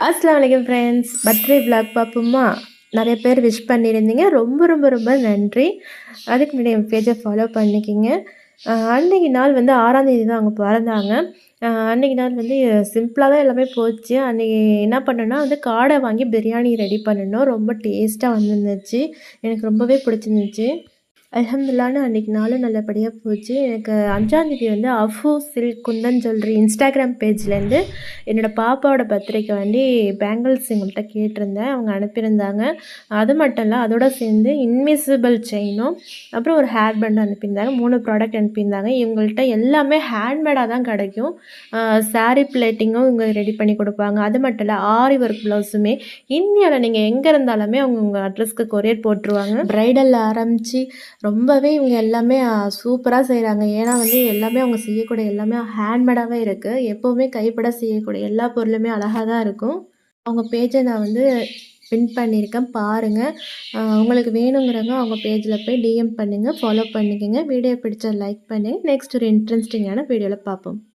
அஸ்ஸலாமு அலைக்கும் friends. Birthday vlog பார்ப்போமா? நிறைய பேர் விஷ் பண்ணியிருந்தீங்க. ரொம்ப ரொம்ப ரொம்ப நன்றி. அதுக்கு முன்னாடி என் பேஜை ஃபாலோ பண்ணிக்கிங்க. அன்றைக்கி நாள் வந்து 6ஆம் தேதி தான் அவங்க பிறந்தாங்க. அன்றைக்கி நாள் வந்து சிம்பிளாக தான் எல்லாமே போச்சு. அன்றைக்கி என்ன பண்ணேன்னா வந்து காடை வாங்கி பிரியாணி ரெடி பண்ணணும். ரொம்ப டேஸ்ட்டாக வந்துருந்துச்சு. எனக்கு ரொம்பவே பிடிச்சிருந்துச்சு. அல்ஹம்துலில்லாஹ்னு அன்றைக்கி நாளும் நல்லபடியாக போச்சு. எனக்கு 5ஆந்தேதி வந்து அஃபு சில்க் குந்தன் ஜுவல்லரி இன்ஸ்டாகிராம் பேஜ்லேருந்து என்னோடய பாப்பாவோட பர்த்டேக்கு வேண்டி பேங்கிள்ஸ் எங்கள்கிட்ட கேட்டிருந்தேன். அவங்க அனுப்பியிருந்தாங்க. அது மட்டும் இல்லை, அதோடு சேர்ந்து இன்விசிபிள் செயினும் அப்புறம் ஒரு ஹேர் பேண்டும் அனுப்பியிருந்தாங்க. 3 ப்ராடக்ட் அனுப்பியிருந்தாங்க. இவங்கள்ட்ட எல்லாமே ஹேண்ட்மேடாக தான் கிடைக்கும். சாரீ பிளேட்டிங்கும் இவங்க ரெடி பண்ணி கொடுப்பாங்க. அது மட்டும் இல்லை, ஆரி ஒர்க் ப்ளவுஸுமே இந்தியாவில் நீங்கள் எங்கே இருந்தாலுமே அவங்க உங்கள் அட்ரஸ்க்கு கொரியர் போட்டுருவாங்க. ப்ரைடல் ஆரம்பித்து ரொம்பவே இவங்க எல்லாமே சூப்பராக செய்கிறாங்க. ஏன்னா வந்து எல்லாமே அவங்க செய்யக்கூடிய எல்லாமே ஹேண்ட்மேடாகவே இருக்குது. எப்போவுமே கைப்பட செய்யக்கூடிய எல்லா பொருளுமே அழகாக தான் இருக்கும். அவங்க பேஜை நான் வந்து பின் பண்ணியிருக்கேன், பாருங்கள். உங்களுக்கு வேணுங்கிறவங்க அவங்க பேஜில் போய் டிஎம் பண்ணுங்கள், ஃபாலோ பண்ணிக்கோங்க. வீடியோ பிடிச்சா லைக் பண்ணுங்கள். நெக்ஸ்ட் ஒரு இன்ட்ரெஸ்டிங்கான வீடியோவில் பார்ப்போம்.